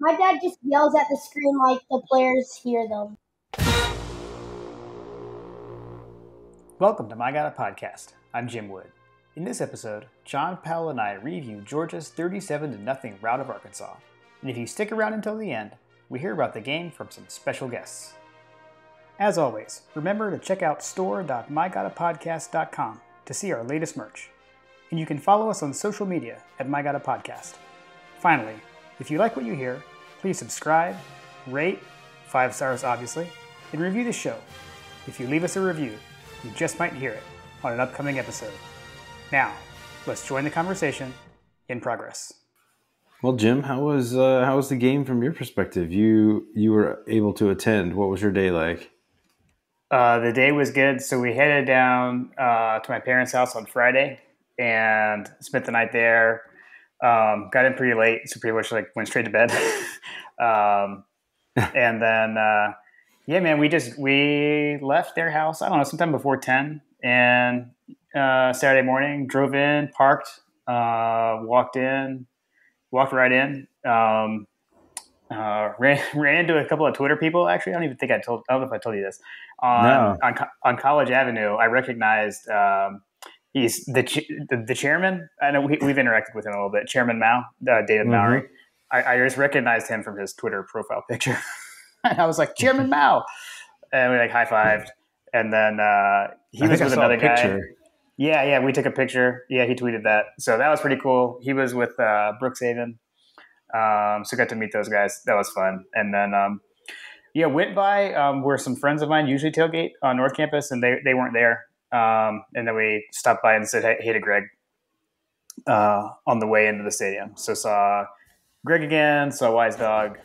My dad just yells at the screen like the players hear them. Welcome to My Got a Podcast. I'm Jim Wood. In this episode, John Powell and I review Georgia's 37-0 rout of Arkansas. And if you stick around until the end, we hear about the game from some special guests. As always, remember to check out store.mygotapodcast.com to see our latest merch. And you can follow us on social media at My Got a Podcast. Finally, if you like what you hear, please subscribe, rate, 5 stars obviously, and review the show. If you leave us a review, you just might hear it on an upcoming episode. Now, let's join the conversation in progress. Well, Jim, how was the game from your perspective? You were able to attend. What was your day like? The day was good. So we headed down to my parents' house on Friday and spent the night there. Got in pretty late, so pretty much went straight to bed. And then, yeah, man, we left their house, I don't know, sometime before 10 and Saturday morning, drove in, parked, walked right in, ran into a couple of Twitter people. Actually, I don't know if I told you this. On College Avenue, I recognized he's the chairman. I know we've interacted with him a little bit. Chairman Mao, David Mowry. I just recognized him from his Twitter profile picture. And I was like, Chairman Mao. And we high-fived. And then he was with another guy. Yeah, we took a picture. Yeah, he tweeted that. So that was pretty cool. He was with Brookshaven. So got to meet those guys. That was fun. And then, went by where some friends of mine usually tailgate on North Campus, and they weren't there. And then we stopped by and said hey to Greg on the way into the stadium. So saw Greg again, saw Wise Dog,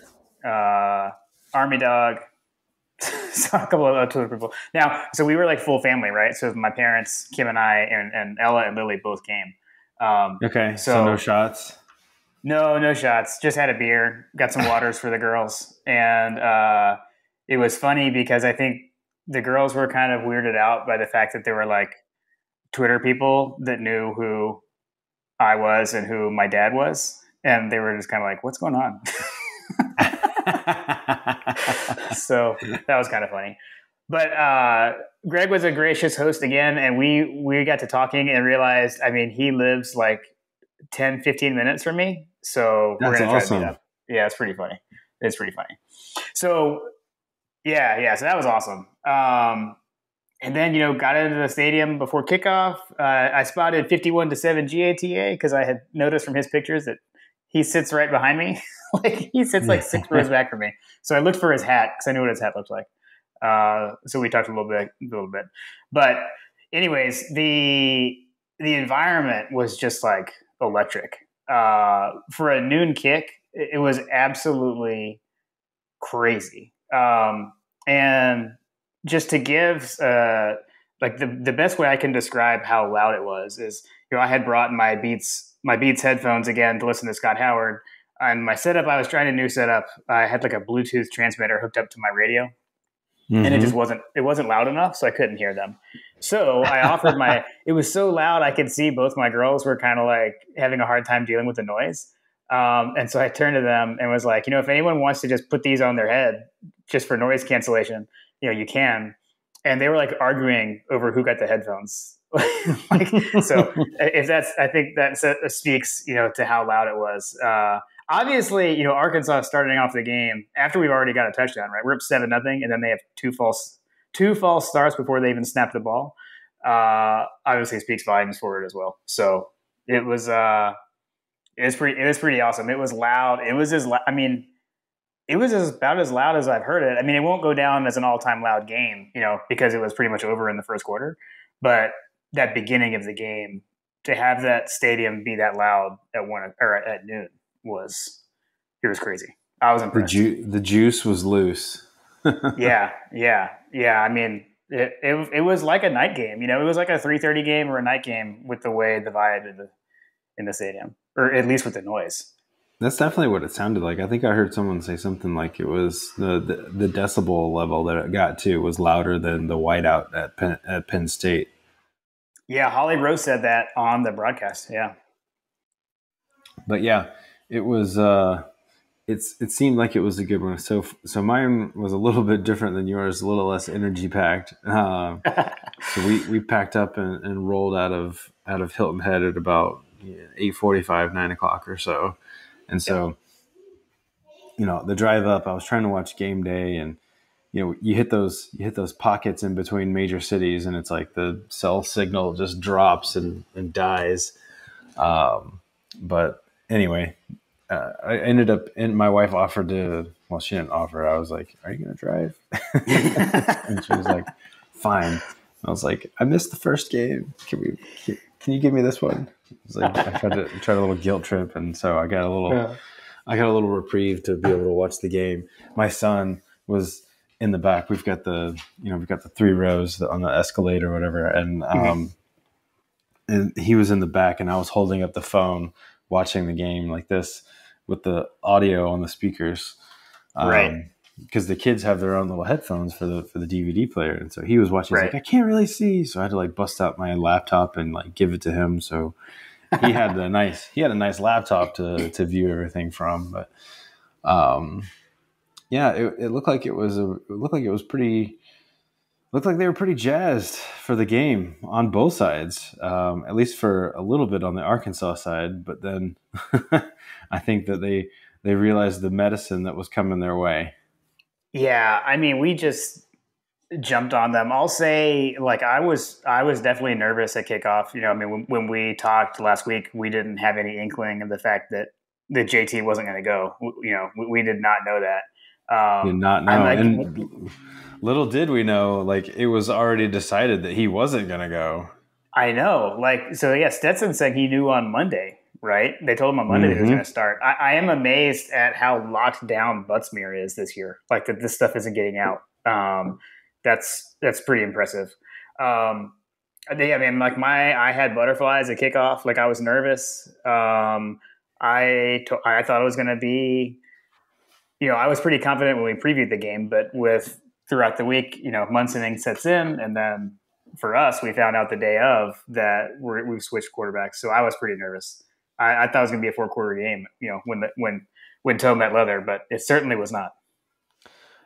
Army Dog, saw a couple of Twitter people. Now, so we were full family, right? So my parents, Kim and I, and Ella and Lily both came. Okay, so no shots? No shots. Just had a beer, got some waters for the girls. And it was funny because I think the girls were kind of weirded out by the fact that there were Twitter people that knew who I was and who my dad was. And they were just kind of like, what's going on? So that was kind of funny. But Greg was a gracious host again. And we got to talking and realized, he lives 10, 15 minutes from me. So we're going to try to meet up. Yeah, it's pretty funny. So yeah. So that was awesome. And then, got into the stadium before kickoff. I spotted 51-7 GATA because I had noticed from his pictures that he sits right behind me. He sits 6 rows back from me. So I looked for his hat because I knew what his hat looked like. So we talked a little bit. But anyways, the environment was just electric. For a noon kick, it was absolutely crazy. And just to give the best way I can describe how loud it was is, I had brought my Beats headphones again to listen to Scott Howard. And my setup, I was trying a new setup. I had a Bluetooth transmitter hooked up to my radio, and it just wasn't loud enough, so I couldn't hear them. So I offered it was so loud I could see both my girls were kind of having a hard time dealing with the noise. And so I turned to them and was like, if anyone wants to just put these on their head just for noise cancellation, you can. And they were arguing over who got the headphones. So I think that speaks, to how loud it was. Obviously, Arkansas starting off the game after we've already got a touchdown, right? We're up 7-0, and then they have two false starts before they even snap the ball. Obviously speaks volumes for it as well. So it was pretty awesome. It was loud. It was about as loud as I've heard it. It won't go down as an all-time loud game, because it was pretty much over in the first quarter. But that beginning of the game, to have that stadium be that loud at noon was crazy. I was impressed. The juice was loose. Yeah. It was like a night game. It was like a 3:30 game or a night game with the way the vibe in the stadium, or at least with the noise. That's definitely what it sounded like. I think I heard someone say something like it was the decibel level that it got to was louder than the whiteout at Penn State. Yeah, Holly Rose said that on the broadcast. Yeah. But yeah, it was it seemed like it was a good one. So mine was a little bit different than yours, a little less energy packed. So we packed up and rolled out of Hilton Head at about 8:45, 9 o'clock or so, and so the drive up, I was trying to watch game day, and you hit those pockets in between major cities, and it's like the cell signal just drops and dies. But anyway, I ended up, and my wife offered to. Well, she didn't offer. I was like, "Are you going to drive?" And she was like, "Fine." I was like, "I missed the first game. Can you give me this one?" I was like, I tried a little guilt trip, and so I got a little reprieve to be able to watch the game. My son was in the back. We've got the 3 rows on the escalator or whatever, and and he was in the back, and I was holding up the phone watching the game like this with the audio on the speakers, Right. Because the kids have their own little headphones for the DVD player, and so he was watching. He's Right. like, I can't really see, so I had to like bust out my laptop and like give it to him. So he had a nice laptop to view everything from. But yeah, it looked like it was pretty. Looked like they were pretty jazzed for the game on both sides, at least for a little bit on the Arkansas side. But then I think that they realized the medicine that was coming their way. Yeah, I mean, we just jumped on them. I'll say, like, I was definitely nervous at kickoff. I mean, when we talked last week, we didn't have any inkling of the fact that JT wasn't going to go. We did not know that. Did not know, and little did we know, like it was already decided that he wasn't going to go. I know, like, so yeah, Stetson said he knew on Monday, right? They told him on Monday that he was going to start. I am amazed at how locked down Buttsmere is this year. Like that, this stuff isn't getting out. That's pretty impressive. I mean, like I had butterflies at kickoff. Like I was nervous. I thought it was going to be. I was pretty confident when we previewed the game, but throughout the week, Munsoning sets in, and then for us, we found out the day of that we've switched quarterbacks. So I was pretty nervous. I thought it was going to be a 4-quarter game, when toe met leather, but it certainly was not.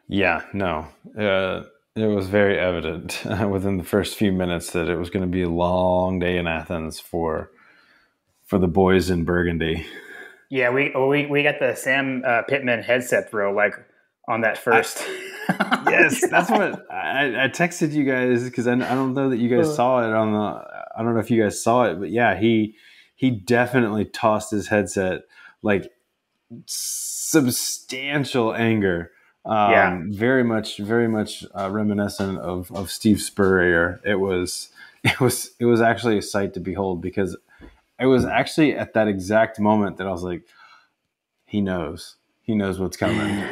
Yeah, no, it was very evident within the first few minutes that it was going to be a long day in Athens for the boys in Burgundy. Yeah, we got the Sam Pittman headset throw like on that first. Yes, that's what I texted you guys because I don't know that you guys saw it on the. I don't know if you guys saw it, but yeah, he definitely tossed his headset like substantial anger. Very much reminiscent of Steve Spurrier. It was actually a sight to behold because. It was actually at that exact moment that I was like, he knows what's coming.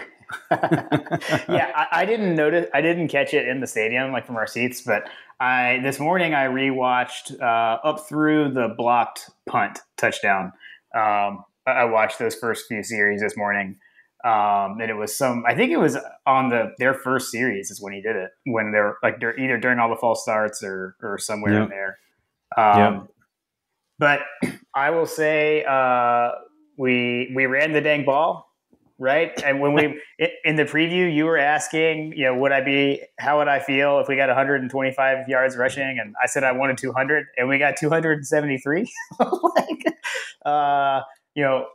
Yeah, I didn't notice. I didn't catch it in the stadium, like from our seats. But this morning I rewatched up through the blocked punt touchdown. I watched those first few series this morning, and it was I think it was on their first series is when he did it, when they're like either during all the false starts or somewhere in there. But I will say we ran the dang ball, right? And when we in the preview, you were asking, how would I feel if we got 125 yards rushing? And I said I wanted 200, and we got 273.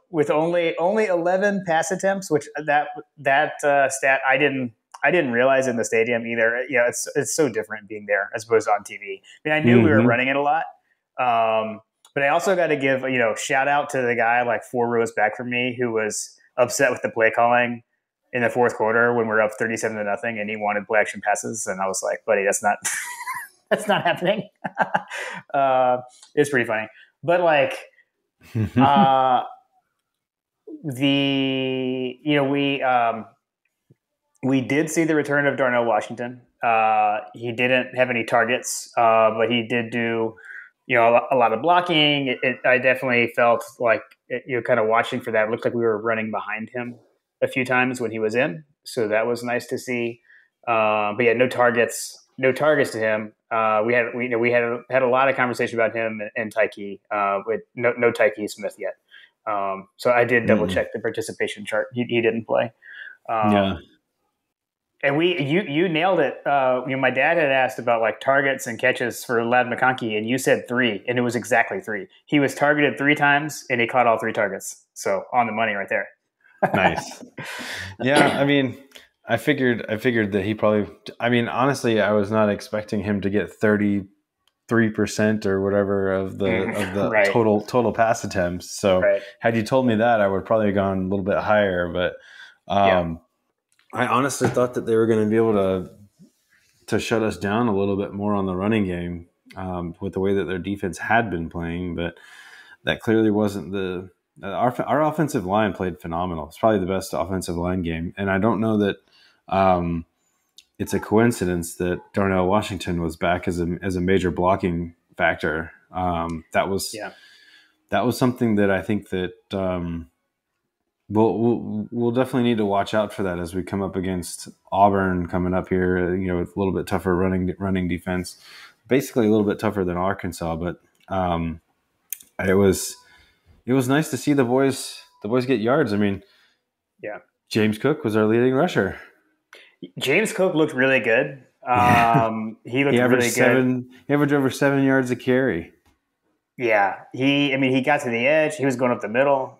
With only 11 pass attempts, which that stat I didn't realize in the stadium either. It's so different being there as opposed to on TV. I mean, I knew we were running it a lot. But I also got to give, shout out to the guy like 4 rows back from me who was upset with the play calling in the fourth quarter when we were up 37-0 and he wanted play action passes. And I was like, buddy, that's not, that's not happening. It's pretty funny. But like, we did see the return of Darnell Washington. He didn't have any targets, but he did do, a lot of blocking. I definitely felt like, kind of watching for that. It looked like we were running behind him a few times when he was in. So that was nice to see. But yeah, no targets to him. We had a lot of conversation about him and Tyke, with no Tyke Smith yet. So I did double Mm-mm. check the participation chart. He didn't play. Yeah. And you nailed it. My dad had asked about like targets and catches for Lad McConkey, and you said 3, and it was exactly 3. He was targeted 3 times, and he caught all 3 targets. So on the money right there. Nice. Yeah, I mean, I figured that he probably. I mean, honestly, I was not expecting him to get 33% or whatever of the Right, total pass attempts. So right, had you told me that, I would probably have gone a little bit higher. But yeah, I honestly thought that they were going to be able to shut us down a little bit more on the running game with the way that their defense had been playing, but that clearly wasn't the. Our offensive line played phenomenal. It's probably the best offensive line game, and I don't know that it's a coincidence that Darnell Washington was back as a major blocking factor. yeah, That was something that I think that we'll definitely need to watch out for that as we come up against Auburn coming up here. With a little bit tougher running defense, basically a little bit tougher than Arkansas. But it was nice to see the boys get yards. I mean, yeah. James Cook was our leading rusher. James Cook looked really good. Yeah, He he looked averaged really good. He averaged over 7 yards a carry. Yeah, he got to the edge. He was going up the middle.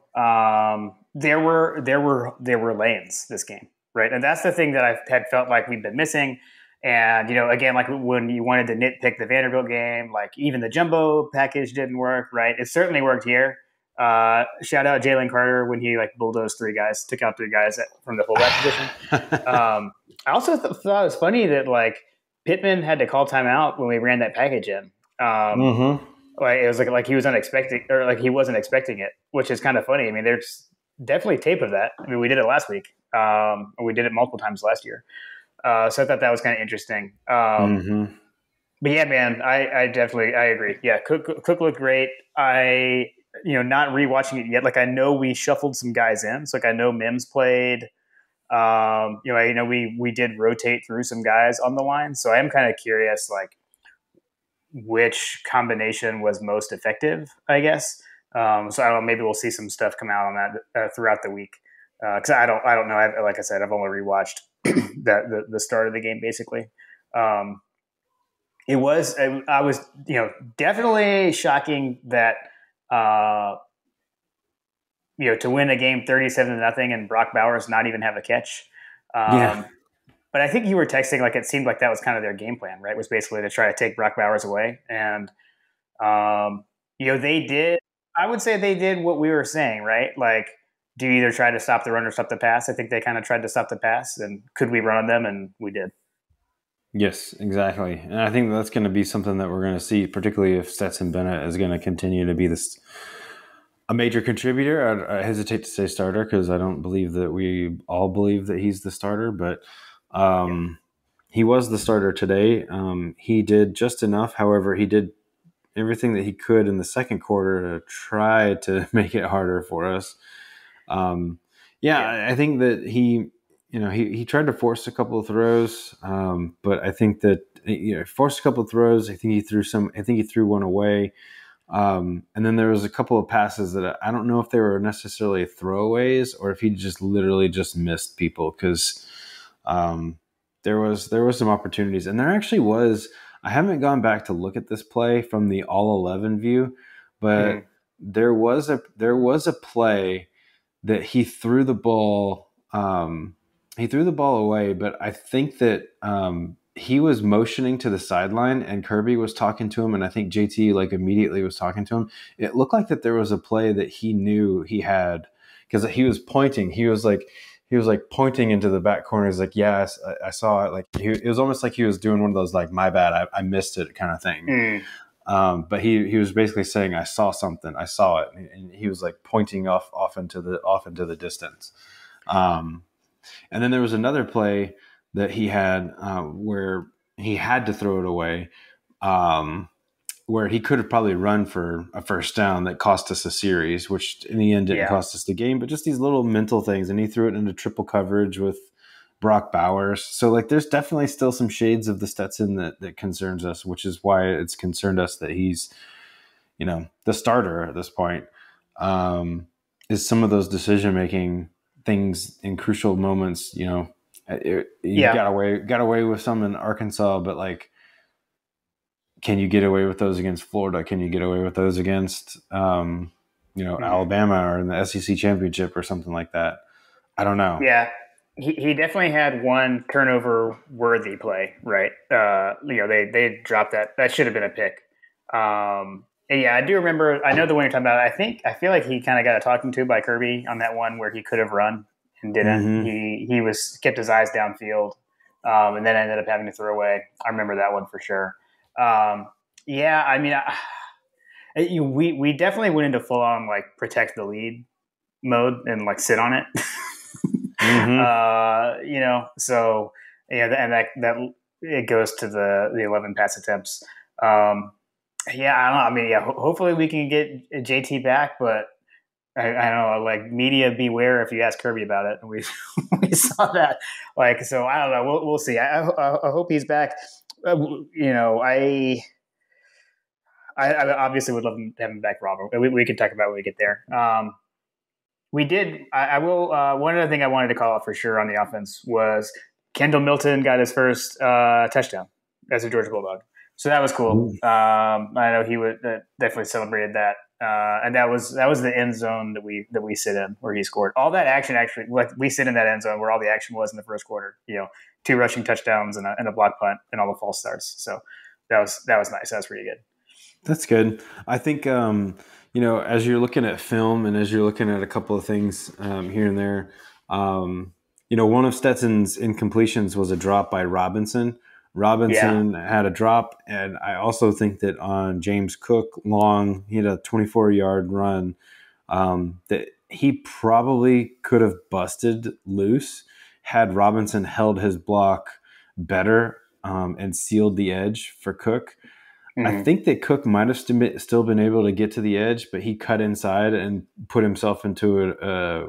There were lanes this game, right? And that's the thing that I had felt like we've been missing. And again, like when you wanted to nitpick the Vanderbilt game, like even the jumbo package didn't work, right? It certainly worked here. Shout out Jalen Carter when he like bulldozed 3 guys, took out 3 guys from the fullback position. I also thought it was funny that like Pittman had to call timeout when we ran that package in. Mm-hmm. Like it was like he was unexpected, or like he wasn't expecting it, which is kind of funny. I mean, there's definitely tape of that. I mean, we did it last week. We did it multiple times last year. So I thought that was kind of interesting. Mm-hmm. But yeah, man, I definitely I agree. Yeah, Cook looked great. I not rewatching it yet. Like I know we shuffled some guys in. So like I know Mims played. I know we did rotate through some guys on the line. So I am kind of curious, like which combination was most effective, I guess. So I don't know, maybe we'll see some stuff come out on that throughout the week. Because I don't know. Like I said, I've only rewatched the start of the game basically. It was I was definitely shocking that uh, to win a game 37-0 and Brock Bowers not even have a catch. Yeah. But I think you were texting like it seemed like that was kind of their game plan, right? Was basically to try to take Brock Bowers away, and they did. I would say they did what we were saying, right? Like, do you either try to stop the run or stop the pass? I think they kind of tried to stop the pass, and could we run on them? And we did. Yes, exactly. And I think that's going to be something that we're going to see, particularly if Stetson Bennett is going to continue to be a major contributor. I hesitate to say starter because I don't believe that we all believe that he's the starter, but he was the starter today. He did just enough. However, he did everything that he could in the second quarter to try to make it harder for us. I think that he tried to force a couple of throws, but I think that forced a couple of throws. I think he threw one away. And then there was a couple of passes that I don't know if they were necessarily throwaways or if he just literally just missed people because there was some opportunities, and there actually was. I haven't gone back to look at this play from the all 11 view, but there was a play that he threw the ball. He threw the ball away, but I think that he was motioning to the sideline and Kirby was talking to him, and I think JT like immediately was talking to him. It looked like that there was a play that he knew he had because he was pointing. He was like pointing into the back corner. He's like, yes, I saw it. Like it was almost like he was doing one of those like, my bad, I missed it kind of thing. But he was basically saying, I saw something, I saw it, and he was like pointing off into the distance. And then there was another play that he had where he had to throw it away, where he could have probably run for a first down that cost us a series, which in the end didn't cost us the game, but just these little mental things. And he threw it into triple coverage with Brock Bowers. So like there's definitely still some shades of the Stetson that concerns us, which is why it's concerned us that he's, the starter at this point. is some of those decision making things in crucial moments. You know, you Yeah. got away with some in Arkansas, but like, can you get away with those against Florida? Can you get away with those against Alabama or in the SEC championship or something like that? I don't know. Yeah. He definitely had one turnover worthy play, right? They dropped that. That should have been a pick. And yeah, I do remember. I know the one you're talking about. I feel like he kind of got a talking to by Kirby on that one where he could have run and didn't. Mm-hmm. He was kept his eyes downfield, and then ended up having to throw away. I remember that one for sure. Yeah, I mean, we definitely went into full on like protect the lead mode and like sit on it. Mm-hmm. So yeah, and that it goes to the 11 pass attempts. Yeah, I don't know. I mean, yeah, hopefully we can get JT back, but I don't know, like media beware if you ask Kirby about it. And we we saw that, like, so I don't know. We'll see. I hope he's back. I obviously would love to have him back, Robert. We can talk about it when we get there. We did. I will. One other thing I wanted to call out for sure on the offense was Kendall Milton got his first touchdown as a Georgia Bulldog, so that was cool. I know he would definitely celebrated that, and that was the end zone that we sit in where he scored. All that action actually, like we sit in that end zone where all the action was in the first quarter. 2 rushing touchdowns and a block punt and all the false starts. So that was nice. That was pretty good. That's good. I think, as you're looking at film and as you're looking at a couple of things here and there, one of Stetson's incompletions was a drop by Robinson. Robinson had a drop, and I also think that on James Cook long, he had a 24-yard run that he probably could have busted loose had Robinson held his block better and sealed the edge for Cook. I think that Cook might have still been able to get to the edge, but he cut inside and put himself into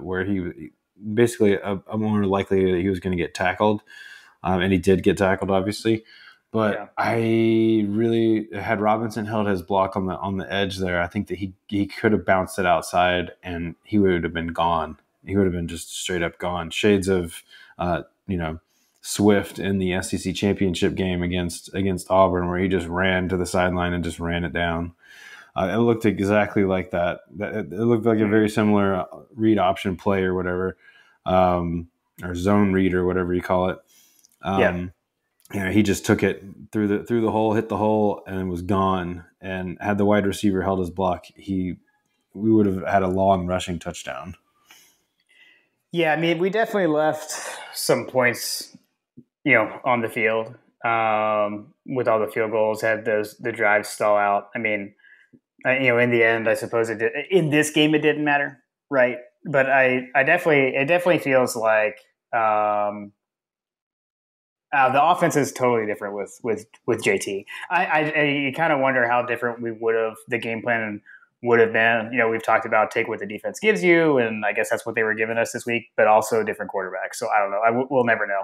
where he basically a more likely that he was going to get tackled, and he did get tackled, obviously. But I really had Robinson held his block on the edge there. I think that he could have bounced it outside, and he would have been gone. He would have been just straight up gone. Shades of Swift in the SEC championship game against Auburn, where he just ran to the sideline and just ran it down. It looked exactly like that. It looked like a very similar read option play or whatever, or zone read or whatever you call it. He just took it through the hole, hit the hole, and was gone. And had the wide receiver held his block, we would have had a long rushing touchdown. Yeah, I mean, we definitely left some points on the field with all the field goals, had the drives stall out. I mean, in the end, I suppose it did. In this game, it didn't matter, right? But it definitely feels like the offense is totally different with JT. You kind of wonder how different the game plan would have been. We've talked about take what the defense gives you, and I guess that's what they were giving us this week, but also different quarterbacks. So I don't know. We'll never know.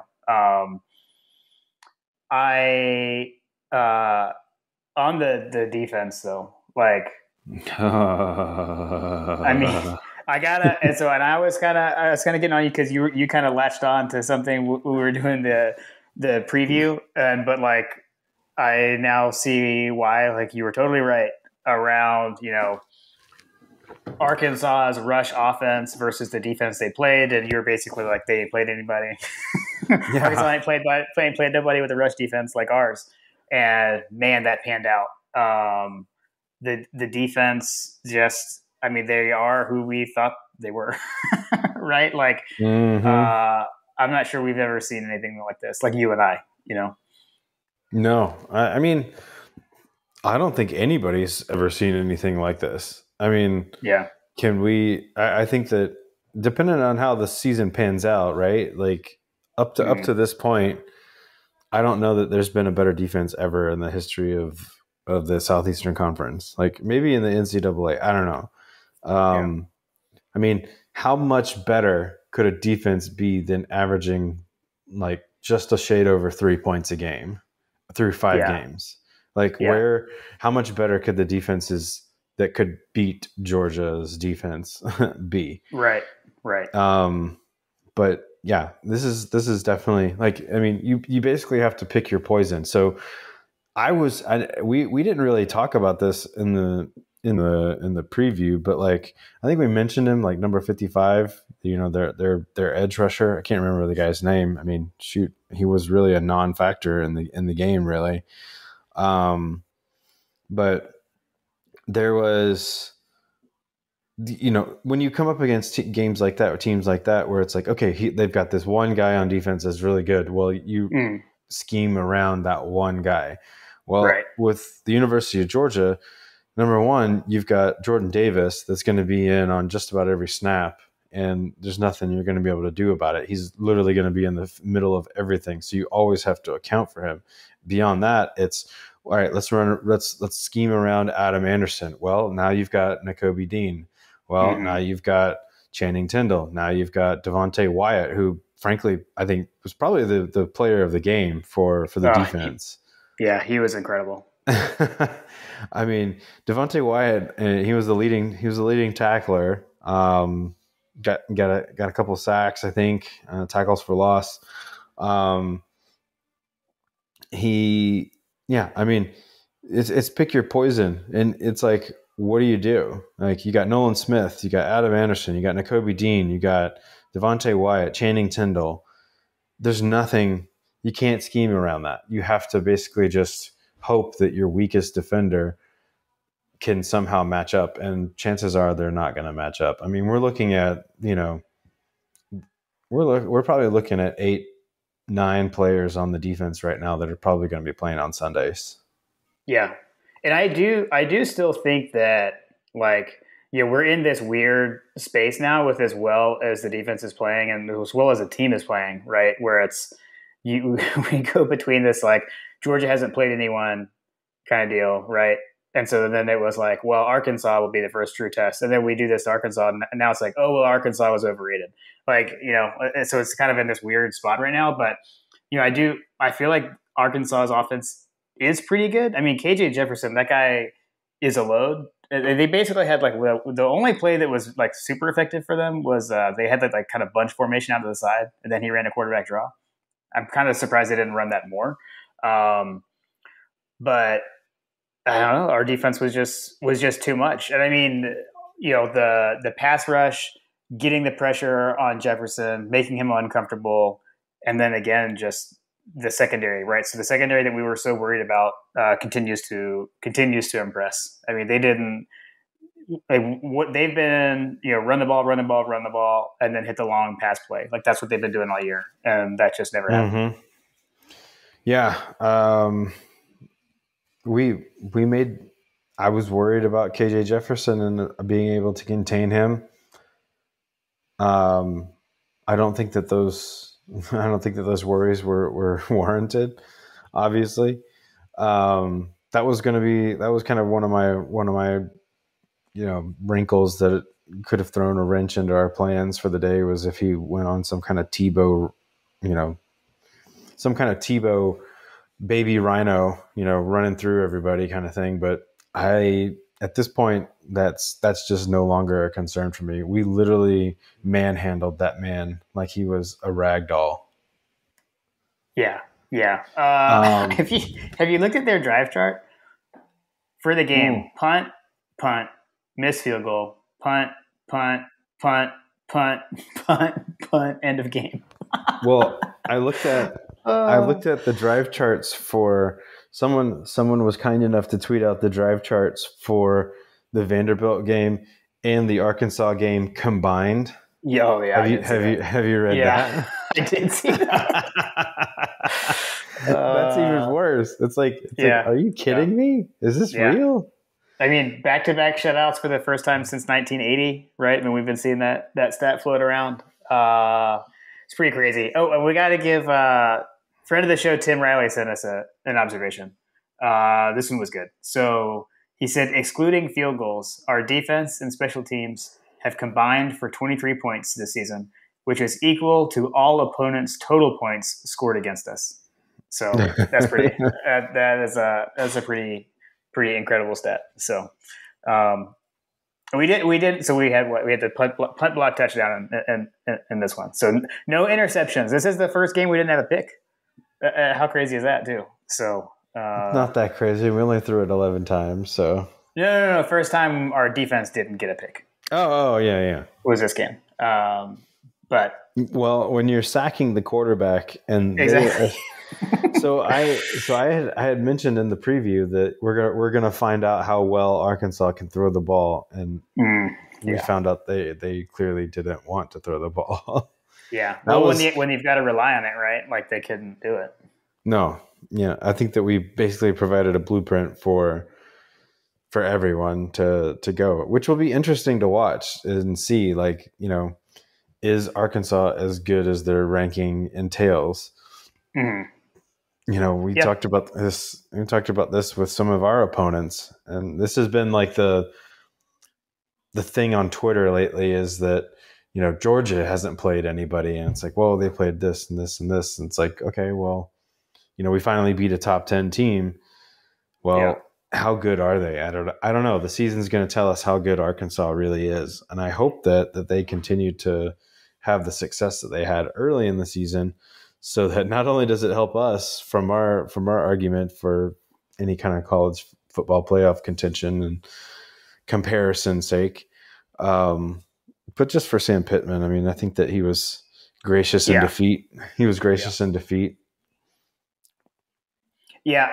On the defense though, like, I mean, and I was kind of getting on you because you kind of latched on to something we were doing the preview, but like I now see why, like, you were totally right around Arkansas's rush offense versus the defense they played, and you're basically like they ain't played anybody. Arkansas ain't played nobody with a rush defense like ours, and man, that panned out. The defense just, I mean, they are who we thought they were, right? Like, I'm not sure we've ever seen anything like this, like you and I, No, I mean, I don't think anybody's ever seen anything like this. I mean, can we? I think that depending on how the season pans out, right? Like up to this point, I don't know that there's been a better defense ever in the history of the Southeastern Conference. Like maybe in the NCAA, I don't know. I mean, how much better could a defense be than averaging like just a shade over 3 points a game through 5 games? Like how much better could the defenses that could beat Georgia's defense be. Right. But yeah, this is definitely like, I mean, you basically have to pick your poison. So we didn't really talk about this in the preview, but like I think we mentioned him, like number 55, their edge rusher. I can't remember the guy's name. I mean, shoot, he was really a non-factor in the game, really. But there was, when you come up against games like that or teams like that, where it's like, okay, they've got this one guy on defense that's really good. Well, you scheme around that one guy. Well, with the University of Georgia, number one, you've got Jordan Davis that's going to be in on just about every snap, and there's nothing you're going to be able to do about it. He's literally going to be in the middle of everything, so you always have to account for him. Beyond that, it's all right. Let's scheme around Adam Anderson. Well, now you've got Nakobe Dean. Well, now you've got Channing Tindall. Now you've got Devontae Wyatt, who, frankly, I think was probably the player of the game for the defense. He was incredible. I mean, Devontae Wyatt, he was the leading tackler. Got a couple of sacks, I think, tackles for loss. I mean, it's pick your poison, and it's like, what do you do? Like, you got Nolan Smith, you got Adam Anderson, you got Nakobe Dean, you got Devontae Wyatt, Channing Tindall. There's nothing, you can't scheme around that. You have to basically just hope that your weakest defender can somehow match up, and chances are they're not going to match up. I mean, we're looking at, we're probably looking at 8-9 players on the defense right now that are probably going to be playing on Sundays. Yeah. And I do still think that, like, we're in this weird space now with as well as the defense is playing and as well as the team is playing, right? Where it's, we go between this, like, Georgia hasn't played anyone kind of deal, right? And so then it was like, well, Arkansas will be the first true test. And then we do this to Arkansas, and now it's like, oh, well, Arkansas was overrated. Like, so it's kind of in this weird spot right now. But, I feel like Arkansas's offense is pretty good. I mean, KJ Jefferson, that guy is a load. They basically had, like, the only play that was, like, super effective for them was they had that, like, kind of bunch formation out to the side, and then he ran a quarterback draw. I'm kind of surprised they didn't run that more. But I don't know. Our defense was just too much. And I mean, the pass rush, getting the pressure on Jefferson, making him uncomfortable, and then again, just the secondary, right? So the secondary that we were so worried about continues to impress. I mean, what they've been, run the ball, and then hit the long pass play. Like, that's what they've been doing all year, and that just never happened. Yeah. I was worried about KJ Jefferson and being able to contain him. I don't think that those worries were warranted. Obviously, that was kind of one of my wrinkles that could have thrown a wrench into our plans for the day, was if he went on some kind of Tebow, baby rhino, running through everybody kind of thing. But at this point, that's just no longer a concern for me. We literally manhandled that man like he was a rag doll. Yeah. Have you looked at their drive chart for the game? Punt, miss field goal, punt, end of game. Well, I looked at the drive charts for someone was kind enough to tweet out the drive charts for the Vanderbilt game and the Arkansas game combined. Oh yeah. Have you read that? I did see that. That's even worse. It's like, are you kidding me? Is this real? I mean, back-to-back shutouts for the first time since 1980, right? I mean, we've been seeing that stat float around. It's pretty crazy. Oh, and we got to give friend of the show, Tim Riley, sent us an observation. This one was good. So he said, excluding field goals, our defense and special teams have combined for 23 points this season, which is equal to all opponents' total points scored against us. So that's pretty. That's a pretty incredible stat. So We did. So we had the punt block touchdown in this one. So no interceptions. This is the first game we didn't have a pick. How crazy is that, too? So not that crazy. We only threw it 11 times. So no. First time our defense didn't get a pick. Oh yeah. Was this game? But when you're sacking the quarterback and exactly. I had mentioned in the preview that we're gonna find out how well Arkansas can throw the ball, and we found out they clearly didn't want to throw the ball. Yeah. Well, when you've got to rely on it, right? Like they couldn't do it. No. Yeah. I think that we basically provided a blueprint for everyone to go, which will be interesting to watch and see, like, is Arkansas as good as their ranking entails? Mm-hmm. We talked about this. We talked about this with some of our opponents, and this has been like the thing on Twitter lately is that Georgia hasn't played anybody, and it's like, well, they played this and this and this, and it's like, okay, well, we finally beat a top 10 team. Well, how good are they? I don't know. The season's going to tell us how good Arkansas really is, and I hope that they continue to have the success that they had early in the season, so that not only does it help us from our argument for any kind of college football playoff contention and comparison sake, but just for Sam Pittman. I mean, I think that he was gracious in defeat. He was gracious in defeat. Yeah,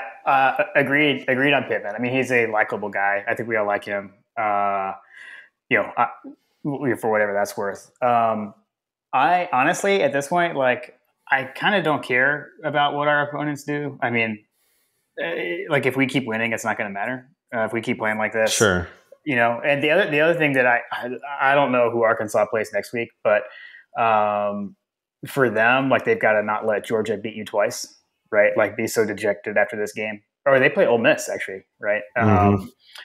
agreed on Pittman. I mean, he's a likable guy. I think we all like him. For whatever that's worth. I honestly, at this point, I kind of don't care about what our opponents do. I mean, if we keep winning, it's not going to matter. If we keep playing like this, sure. And the other thing that I don't know who Arkansas plays next week, but for them, they've got to not let Georgia beat you twice, right? Be so dejected after this game. Or they play Ole Miss, actually, right?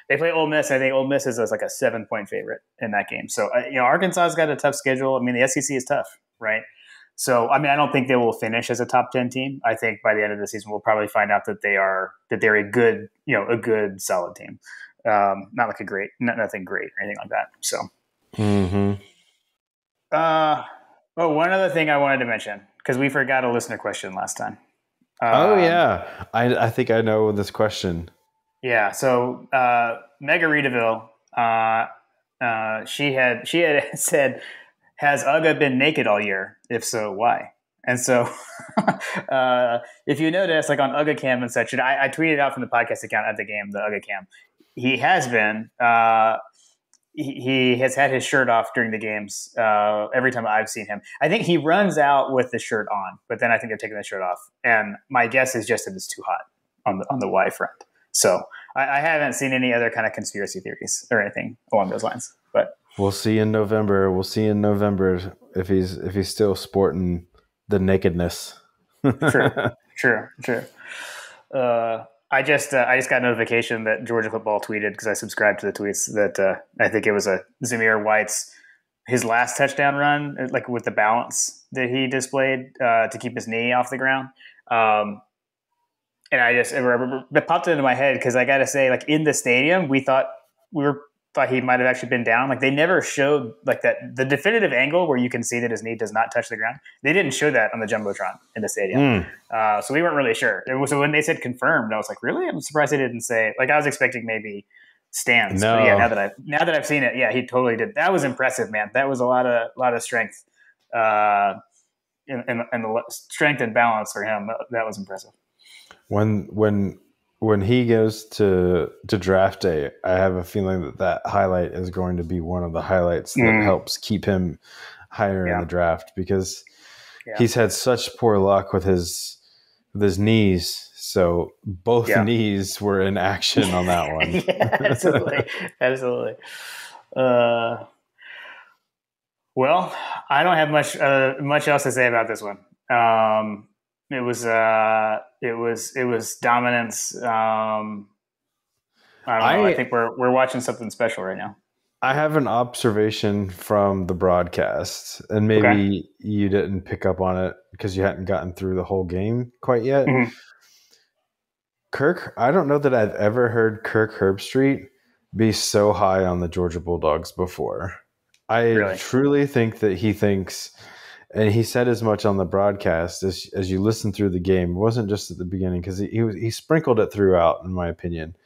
They play Ole Miss. I think Ole Miss is like a 7-point favorite in that game. So, Arkansas's got a tough schedule. I mean, the SEC is tough, right? So, I mean, I don't think they will finish as a top 10 team. I think by the end of the season, we'll probably find out that they're a good, a good, solid team. Not like nothing great or anything like that. So, one other thing I wanted to mention, because we forgot a listener question last time. I think I know this question. Yeah. So Mega Reedaville, she had said, "Has Uga been naked all year? If so, why?" And so, if you notice, on Uga Cam and such, and I tweeted out from the podcast account at the game, the Uga Cam, he has been. He has had his shirt off during the games every time I've seen him. I think he runs out with the shirt on, but then I think they're taking the shirt off. And my guess is just that it's too hot on the Y front. So I haven't seen any other kind of conspiracy theories or anything along those lines. But we'll see in November. We'll see in November if he's still sporting the nakedness. True. I just got notification that Georgia football tweeted, because I subscribed to the tweets, that I think it was Zamir White's his last touchdown run, with the balance that he displayed to keep his knee off the ground. And it popped into my head, because I got to say, in the stadium, we thought he might have actually been down. They never showed that the definitive angle where you can see that his knee does not touch the ground. They didn't show that on the Jumbotron in the stadium. So we weren't really sure. So when they said confirmed, I was like, really? I'm surprised they didn't say, I was expecting maybe stands. No. But yeah, now that I've seen it, yeah, he totally did. That was impressive, man. That was a lot of strength, and the strength and balance for him. That was impressive. When he goes to draft day, I have a feeling that highlight is going to be one of the highlights that helps keep him higher in the draft, because he's had such poor luck with his knees. So both knees were in action on that one. Yeah, absolutely. Well, I don't have much else to say about this one. It was dominance. I don't know. I think we're watching something special right now. I have an observation from the broadcast, and maybe you didn't pick up on it because you hadn't gotten through the whole game quite yet. Mm-hmm. I don't know that I've ever heard Kirk Herbstreit be so high on the Georgia Bulldogs before. I Really? truly think that he thinks, and he said as much on the broadcast as you listen through the game. It wasn't just at the beginning, because he sprinkled it throughout, in my opinion.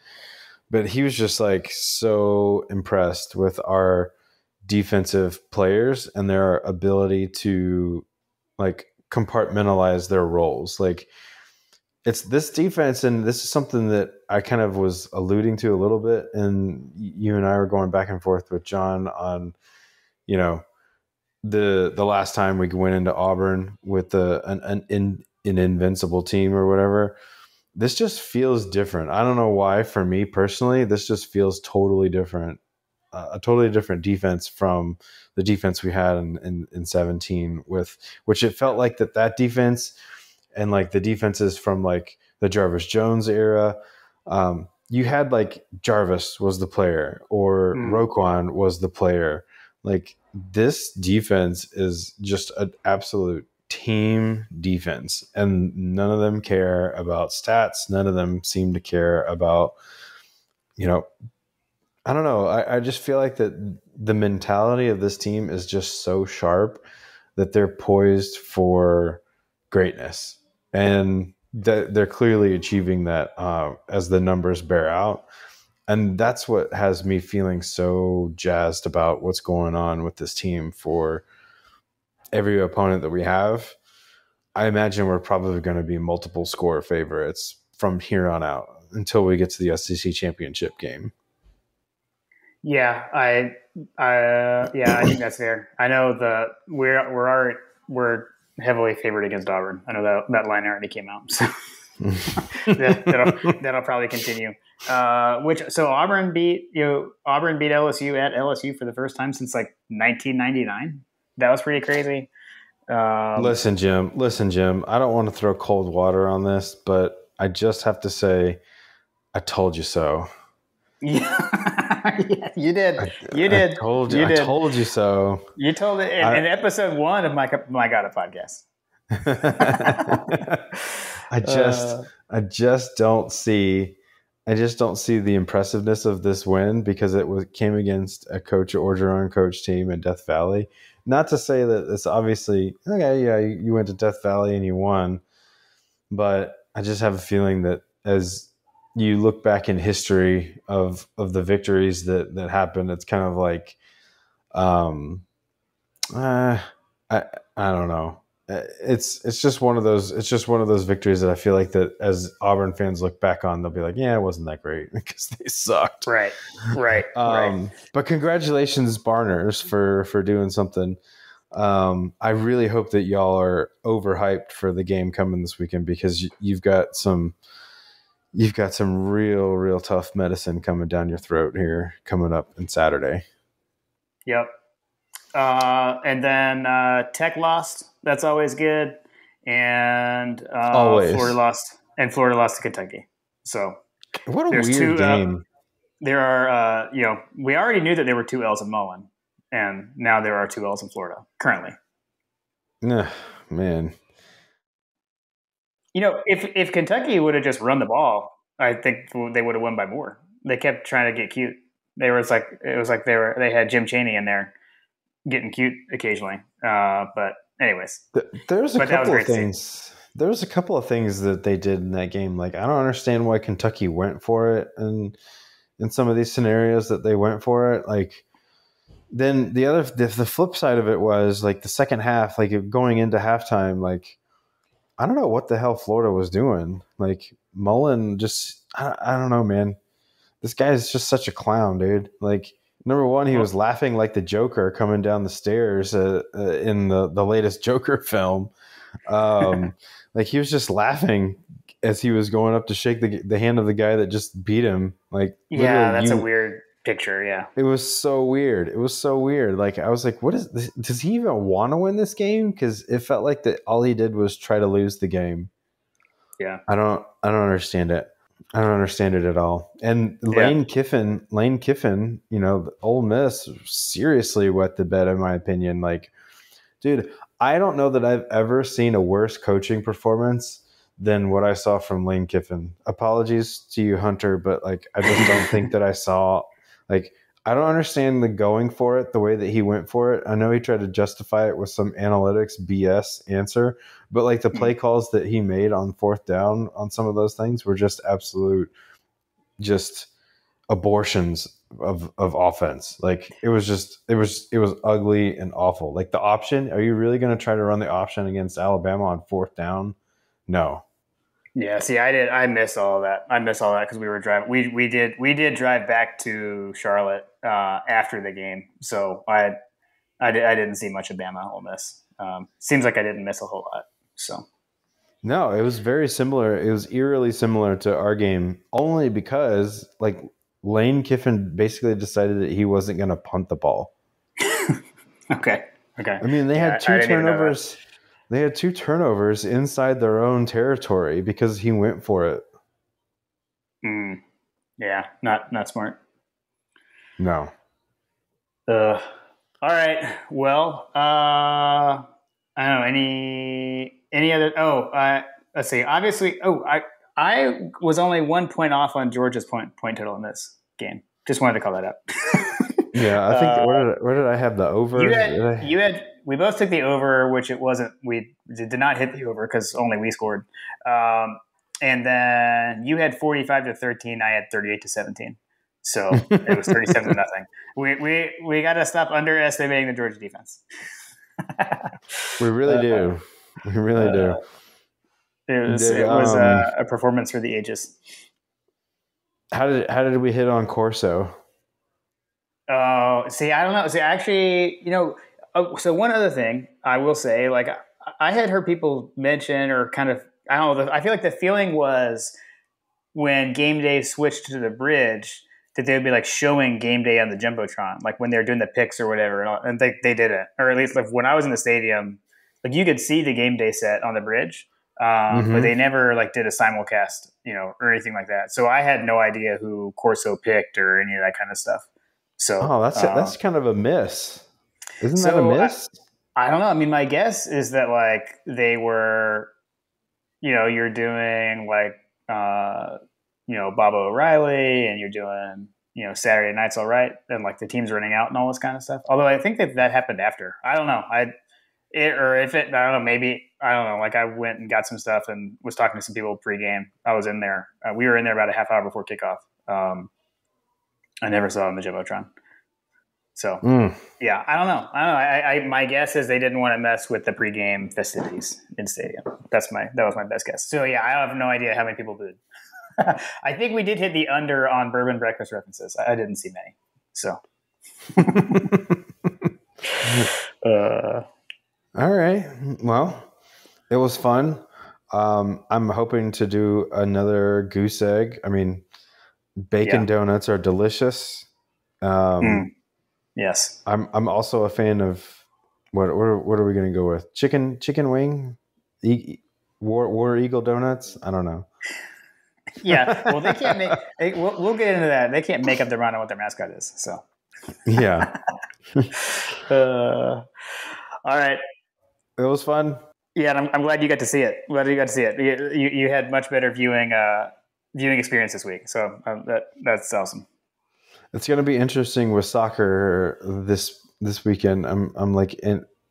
But he was just like so impressed with our defensive players and their ability to like compartmentalize their roles. Like, it's this defense, and this is something that I kind of was alluding to a little bit, and you and I were going back and forth with John on, you know, the last time we went into Auburn with an invincible team or whatever. This just feels different. I don't know why. For me personally, this just feels totally different. A totally different defense from the defense we had in 17, with which it felt like that defense and like the defenses from like the Jarvis Jones era. You had like Jarvis was the player, or Roquan was the player. Like, this defense is just an absolute team defense, and none of them care about stats. None of them seem to care about, I don't know. I just feel like that the mentality of this team is just so sharp that they're poised for greatness, and that they're clearly achieving that as the numbers bear out. And that's what has me feeling so jazzed about what's going on with this team for every opponent that we have. I imagine we're probably going to be multiple score favorites from here on out until we get to the SEC championship game. Yeah, I think that's fair. I know we're heavily favored against Auburn. I know that line already came out, so that'll probably continue. So Auburn beat LSU at LSU for the first time since like 1999. That was pretty crazy. Listen, Jim. I don't want to throw cold water on this, but I just have to say, I told you so. Yeah, you did. I told you so. You told it in episode 1 of my God a podcast. I just don't see the impressiveness of this win, because it came against a Coach Orgeron coach team in Death Valley. Not to say that it's obviously okay. Yeah, you went to Death Valley and you won, but I just have a feeling that as you look back in history of the victories that happened, it's kind of like, I don't know. It's just one of those victories that I feel like that as Auburn fans look back on, they'll be like, yeah, it wasn't that great because they sucked. Right. But congratulations, Barners, for doing something. I really hope that y'all are overhyped for the game coming this weekend, because you've got some real tough medicine coming down your throat here coming up on Saturday. Yep. And then Tech lost. That's always good. And always. Florida lost to Kentucky. So what a weird game. There are, we already knew that there were 2 L's in Mullen, and now there are 2 L's in Florida currently. Man. If Kentucky would have just run the ball, I think they would have won by more. They kept trying to get cute. It was like they had Jim Chaney in there getting cute occasionally. But anyways, there's a couple of things. There was a couple of things that they did in that game. Like, I don't understand why Kentucky went for it, and in some of these scenarios that they went for it. Like, then the flip side of it was like the second half, like going into halftime, like, I don't know what the hell Florida was doing. Like, Mullen just, I don't know, man. This guy is just such a clown, dude. Like, number one, he was laughing like the Joker coming down the stairs in the latest Joker film. Like, he was just laughing as he was going up to shake the hand of the guy that just beat him. Like, yeah, that's a weird picture. Yeah, it was so weird. Like, I was like, what is this? Does he even want to win this game? Because it felt like that all he did was try to lose the game. Yeah, I don't understand it. I don't understand it at all. And Lane Kiffin, Ole Miss seriously wet the bed, in my opinion. Like, dude, I don't know that I've ever seen a worse coaching performance than what I saw from Lane Kiffin. Apologies to you, Hunter, but like, I just don't think that I saw Like, I don't understand the going for it the way that he went for it. I know he tried to justify it with some analytics BS answer, but like the play calls that he made on fourth down on some of those things were just absolute, just abortions of offense. Like it was ugly and awful. Like the option, are you really going to try to run the option against Alabama on fourth down? No. Yeah, see, I miss all of that. I miss all that because we were driving. We did drive back to Charlotte after the game, so I didn't see much of Bama Ole Miss. Seems like I didn't miss a whole lot. So No, it was very similar. It was eerily similar to our game, only because like Lane Kiffin basically decided that he wasn't going to punt the ball. okay. I mean, they had two turnovers. They had 2 turnovers inside their own territory because he went for it. Yeah, not smart. No. All right. Well, I don't know any other. Let's see. Obviously, I was only 1 point off on Georgia's point total in this game. Just wanted to call that out. Yeah, I think where did I have the over? You had we both took the over, which it wasn't. We did not hit the over because only we scored. And then you had 45-13. I had 38-17. So it was 37-0. We got to stop underestimating the Georgia defense. We really do. We really do. It was a performance for the ages. How did we hit on Corso? Oh, see, I don't know. See, actually, so one other thing I will say, like I had heard people mention or kind of, I don't know, I feel like the feeling was when game day switched to the bridge that they would be like showing game day on the Jumbotron, like when they were doing the picks or whatever. And they didn't, or at least like when I was in the stadium, like you could see the game day set on the bridge. But they never like did a simulcast, or anything like that. So I had no idea who Corso picked or any of that kind of stuff. So that's kind of a miss. Isn't that a miss? I don't know. I mean, my guess is that like they were, you're doing like, Bob O'Reilly and you're doing, Saturday Night's All Right. And like the team's running out and all this kind of stuff. Although I think that happened after. I don't know. I don't know. Maybe, I don't know. Like I went and got some stuff and was talking to some people pregame. I was in there. We were in there about a half hour before kickoff. I never saw it on the Jumbotron. So yeah, I don't know. My guess is they didn't want to mess with the pregame festivities in stadium. That was my best guess. So yeah, I have no idea how many people did. I think we did hit the under on bourbon breakfast references. I didn't see many. So. All right. Well, it was fun. I'm hoping to do another goose egg. I mean, bacon donuts are delicious. Yes. I'm also a fan of what are we going to go with? Chicken wing? War Eagle donuts? I don't know. Yeah. Well, they can't make. We'll get into that. They can't make up their mind on what their mascot is. So. Yeah. All right. It was fun. Yeah, and I'm glad you got to see it. You had much better viewing experience this week. So that's awesome. It's going to be interesting with soccer this weekend. I'm like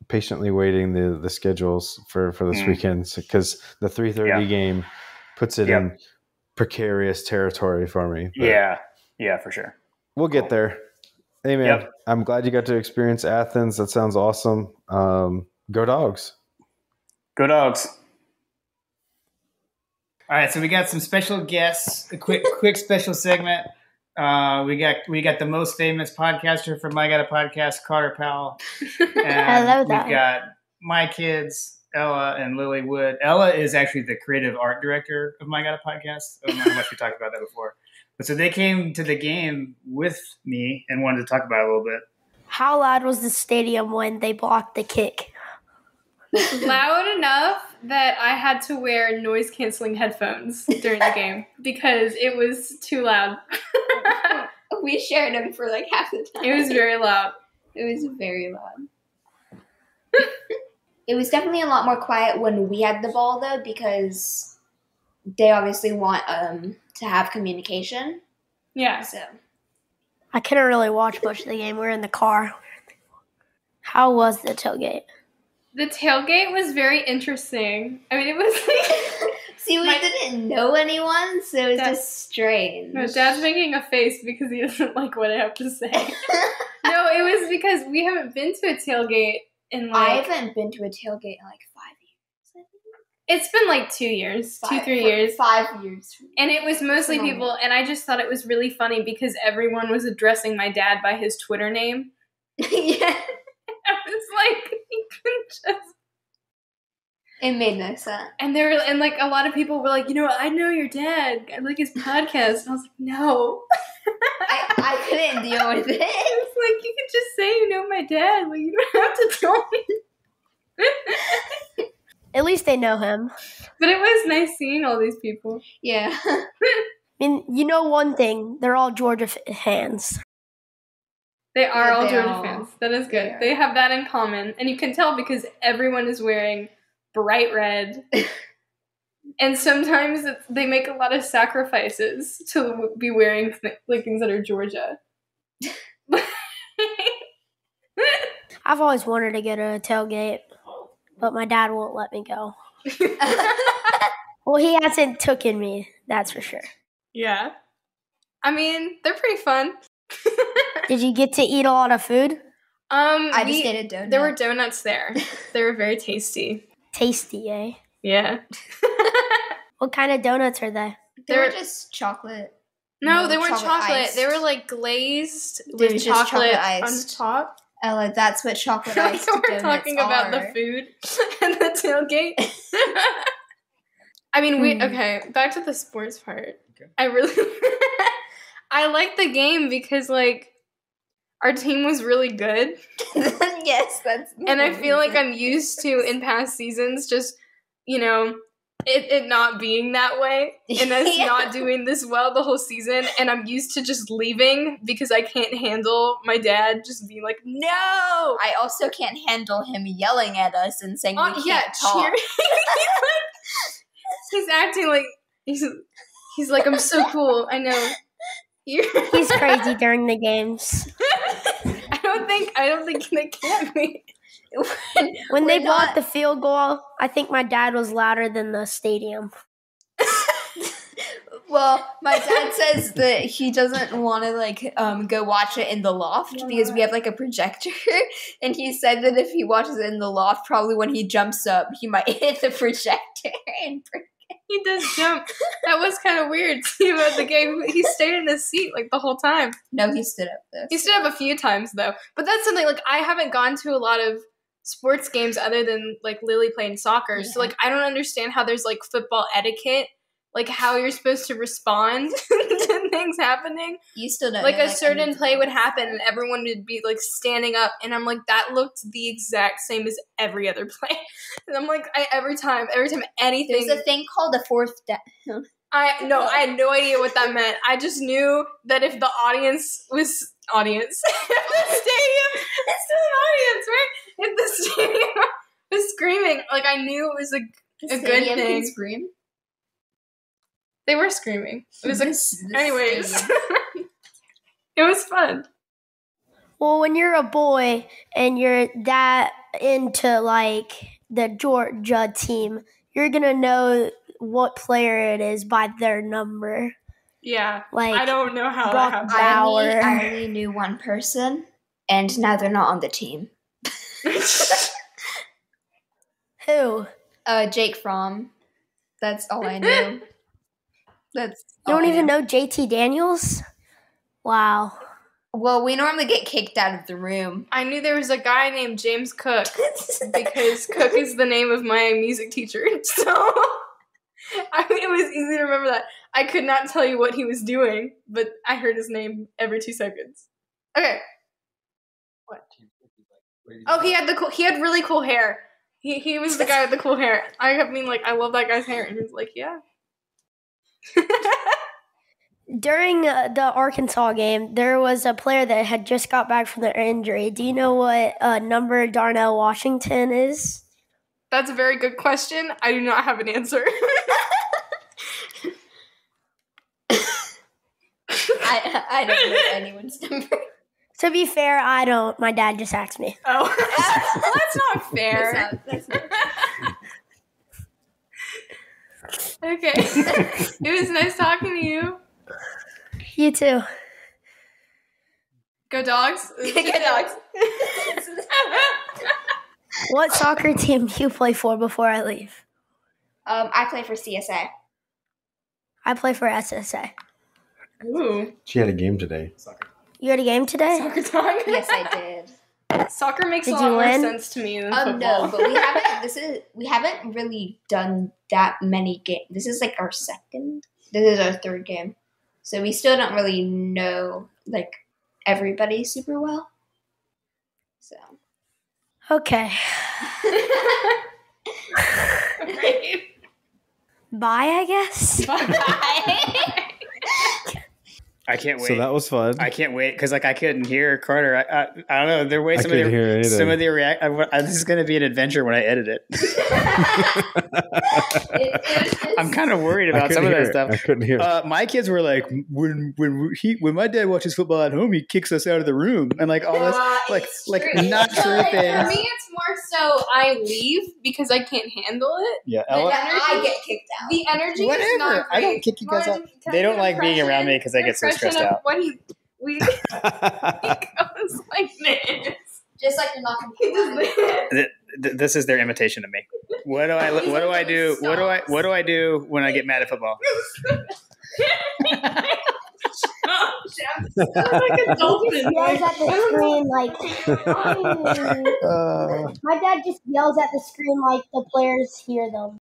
patiently waiting the schedules for this weekend because the 3:30 game puts it in precarious territory for me. But yeah, for sure. We'll get there. Hey man, I'm glad you got to experience Athens. That sounds awesome. Go Dogs. Go Dogs. All right, so we got some special guests. A quick special segment. We got the most famous podcaster from I Got a Podcast, Carter Powell. And I love that. We've got my kids, Ella and Lily Wood. Ella is actually the creative art director of My Got a Podcast. I don't know how much we talked about that before. But so they came to the game with me and wanted to talk about it a little bit. How loud was the stadium when they blocked the kick? Loud enough that I had to wear noise-canceling headphones during the game because it was too loud. We shared them for like half the time. It was very loud. It was very loud. It was definitely a lot more quiet when we had the ball, though, because they obviously want to have communication. Yeah. So I couldn't really watch much of the game. We were in the car. How was the tailgate? The tailgate was very interesting. I mean, it was like... See, we didn't know anyone, so it was just strange. No, Dad's making a face because he doesn't like what I have to say. No, it was because we haven't been to a tailgate in I haven't been to a tailgate in 5 years. It's been 2 years, 2-3 years. 5 years. And it was mostly people, and I just thought it was really funny because everyone was addressing my dad by his Twitter name. Yeah. I was like, you can just... It made no sense. And there were, and a lot of people were like, I know your dad. I like his podcast. And I was like, no. I couldn't deal with it. It's like, you can just say you know my dad. You don't have to tell me. At least they know him. But it was nice seeing all these people. Yeah. I mean, one thing. They're all Georgia fans. They are all Georgia fans. That is good. They have that in common. And you can tell because everyone is wearing bright red. And sometimes they make a lot of sacrifices to be wearing things that are Georgia. I've always wanted to go to a tailgate, but my dad won't let me go. Well, he hasn't taken me, that's for sure. Yeah. I mean, they're pretty fun. Did you get to eat a lot of food? I just ate a donut. There were donuts there. They were very tasty. Tasty, eh? Yeah. What kind of donuts are they? They were just chocolate. No, they weren't chocolate. Iced. they were glazed They were with just chocolate iced. on top. That's what chocolate I iced feel like we're donuts talking about the food and the tailgate. I mean, okay, back to the sports part. Okay. I really, I like the game because, our team was really good. Yes, that's... And I feel like I'm used to, in past seasons, just, it not being that way. And us not doing this well the whole season. And I'm used to just leaving because I can't handle my dad just being like, no! I also can't handle him yelling at us and saying we can't talk. He's acting like... He's like, I'm so cool. I know. He's crazy during the games. I don't think they can be. When they blocked the field goal, I think my dad was louder than the stadium. Well, my dad says that he doesn't want to go watch it in the loft because we have a projector, and he said that if he watches it in the loft, probably when he jumps up, he might hit the projector and break it. He does jump. That was kind of weird too about the game. He stayed in his seat the whole time. No, he stood up though. He stood up a few times though. But that's something I haven't gone to a lot of sports games other than Lily playing soccer. Yeah. So I don't understand how there's football etiquette. How you're supposed to respond to things happening. You still don't know, a certain play would happen and everyone would be standing up, and I'm that looked the exact same as every other play. And I'm every time anything. There's a thing called a fourth down. I had no idea what that meant. I just knew that if the audience was audience, if the stadium is still an audience, right? If the stadium was screaming, I knew it was a good thing. Can scream. They were screaming. It was anyways. It was fun. Well, when you're a boy and you're that into the Georgia team, you're gonna know what player it is by their number. Yeah. I don't know how that happened. I only knew one person, and now they're not on the team. Who? Jake Fromm. That's all I knew. You don't even know JT Daniels? Wow. Well, we normally get kicked out of the room. I knew there was a guy named James Cook because Cook is the name of my music teacher. So it was easy to remember that. I could not tell you what he was doing, but I heard his name every 2 seconds. Okay. What? Oh, he had really cool hair. He was the guy with the cool hair. I love that guy's hair. And he was yeah. During the Arkansas game, there was a player that had just got back from their injury. Do you know what number Darnell Washington is? That's a very good question. I do not have an answer. I I don't know anyone's number. To be fair, I don't. My dad just asked me. Oh, well, that's not fair. That's not Okay. It was nice talking to you. You too. Go Dogs. Good dogs. What soccer team do you play for before I leave? I play for CSA. I play for SSA. Ooh. She had a game today. You had a game today? Soccer talk. Yes, I did. Soccer makes Did a lot you more win? sense to me than football. No, but we haven't really done that many games. This is like our second. This is our third game, so we still don't really know like everybody super well. So Okay. Right. Bye, I guess. I can't wait. So that was fun. I can't wait because I couldn't hear Carter. I don't know. There were I some of couldn't hear the anything. some of the react. This is going to be an adventure when I edit it. I'm kind of worried about some of that stuff. I couldn't hear. My kids were like, when my dad watches football at home, he kicks us out of the room and like all this, like not true For things. me, it's more so I leave because I can't handle it. Yeah, The Ella, I get kicked out. The energy is Whatever. not great. I don't kick you guys out. Martin, can They I don't get like being around me impression- 'cause I get so impression stressed of out. What he goes like this. Just like you're not going to This is their imitation of me. What do I do? What do I do when I get mad at football? Like a dolphin. Yells at the screen like. My dad just yells at the screen like the players hear them.